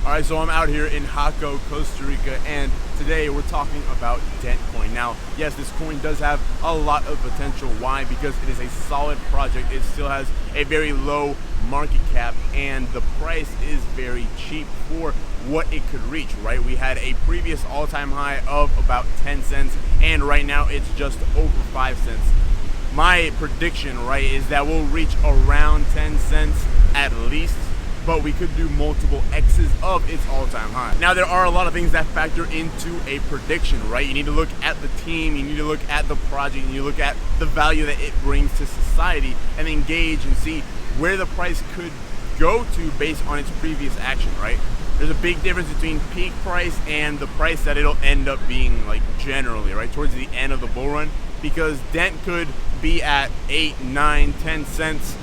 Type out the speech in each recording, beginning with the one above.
Alright, so I'm out here in Jaco, Costa Rica, and today we're talking about Dent coin. Now, yes, this coin does have a lot of potential. Why? Because it is a solid project. It still has a very low market cap, and the price is very cheap for what it could reach, right? We had a previous all-time high of about 10 cents, and right now it's just over 5 cents. My prediction, right, is that we'll reach around 10 cents at least, but we could do multiple X's of its all-time high. Now, there are a lot of things that factor into a prediction, right? You need to look at the team, you need to look at the project, and you look at the value that it brings to society and engage and see where the price could go to based on its previous action, right? There's a big difference between peak price and the price that it'll end up being, like, generally, right, towards the end of the bull run, because Dent could be at 8, 9, 10 cents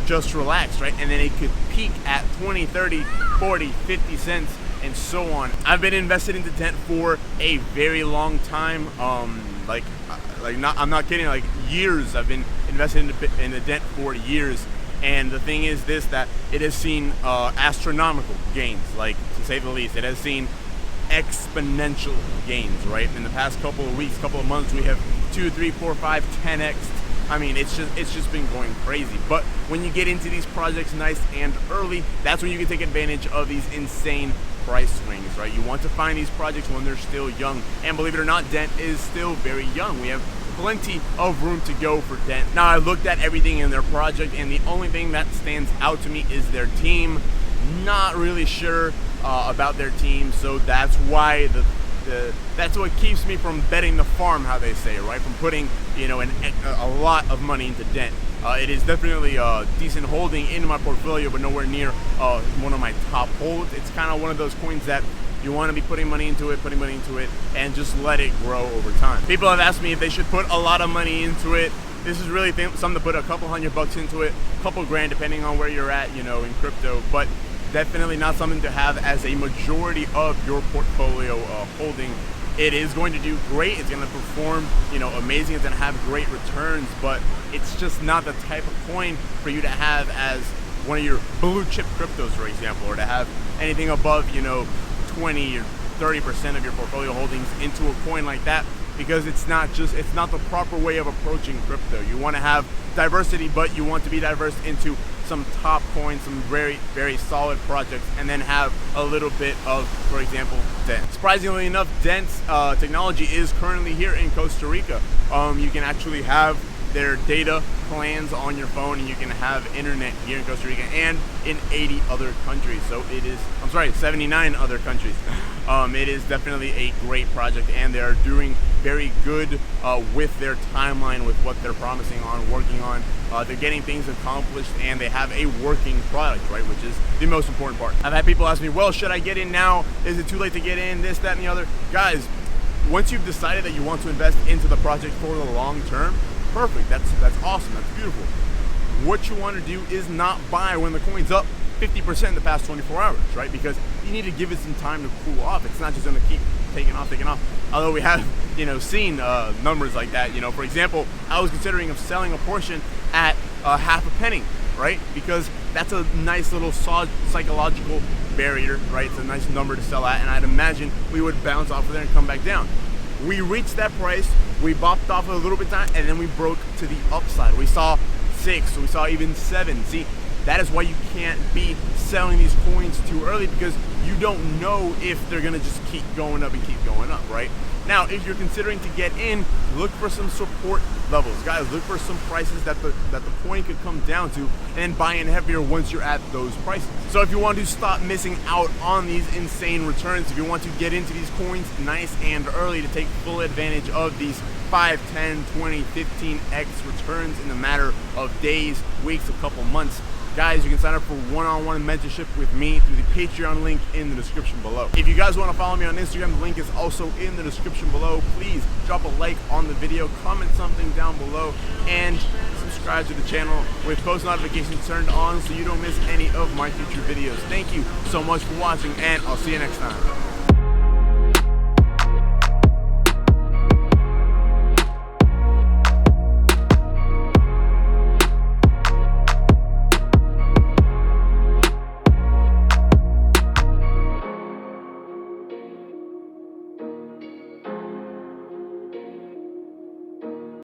just relaxed, right? And then it could peak at 20, 30, 40, 50 cents, and so on. I've been invested into Dent for a very long time. I'm not kidding, like years. I've been invested into Dent for years. And the thing is this, that it has seen astronomical gains, like, to say the least. It has seen exponential gains, right? In the past couple of weeks, couple of months, we have 2, 3, 4, 5, 10x. I mean, it's just been going crazy. But when you get into these projects nice and early, that's when you can take advantage of these insane price swings, right? You want to find these projects when they're still young. And believe it or not, Dent is still very young. We have plenty of room to go for Dent. Now, I looked at everything in their project, and the only thing that stands out to me is their team. Not really sure about their team, so that's why that's what keeps me from betting the farm, how they say, right? From putting, you know, a lot of money into Dent. It is definitely a decent holding in my portfolio, but nowhere near one of my top holds. It's kind of one of those coins that you want to be putting money into it, and just let it grow over time. People have asked me if they should put a lot of money into it. This is really something to put a couple $100 into it, a couple grand, depending on where you're at, you know, in crypto. But definitely not something to have as a majority of your portfolio holding. It is going to do great. It's going to perform, you know, amazing. It's going to have great returns, but it's just not the type of coin for you to have as one of your blue chip cryptos, for example, or to have anything above, you know, 20 or 30% of your portfolio holdings into a coin like that, because it's not the proper way of approaching crypto. You want to have diversity, but you want to be diverse into some top coins, some very, very solid projects, and then have a little bit of, for example, Dent. Surprisingly enough, Dent's technology is currently here in Costa Rica. You can actually have their data plans on your phone, and you can have internet here in Costa Rica and in 80 other countries. So it is, 79 other countries. It is definitely a great project, and they are doing very good with their timeline, with what they're promising on, working on. They're getting things accomplished, and they have a working product, right, which is the most important part. I've had people ask me, well, should I get in now? Is it too late to get in? This, that, and the other. Guys, once you've decided that you want to invest into the project for the long term, perfect. That's awesome. That's beautiful. What you want to do is not buy when the coin's up 50% in the past 24 hours, right? Because you need to give it some time to cool off. It's not just going to keep taking off. Although we have, you know, seen numbers like that. You know, for example, I was considering of selling a portion at half a penny, right? Because that's a nice little psychological barrier, right? It's a nice number to sell at, and I'd imagine we would bounce off of there and come back down. We reached that price, we bopped off a little bit of time, and then we broke to the upside. We saw 6, we saw even 7. See, that is why you can't be selling these coins too early, because you don't know if they're gonna just keep going up and keep going up, right? Now, if you're considering to get in, look for some support levels. Guys, look for some prices that the coin could come down to, and buy in heavier once you're at those prices. So if you want to stop missing out on these insane returns, if you want to get into these coins nice and early to take full advantage of these 5, 10, 20, 15x returns in a matter of days, weeks, a couple months, guys, you can sign up for one-on-one mentorship with me through the Patreon link in the description below. If you guys want to follow me on Instagram, the link is also in the description below. Please drop a like on the video, comment something down below, and subscribe to the channel with post notifications turned on so you don't miss any of my future videos. Thank you so much for watching, and I'll see you next time.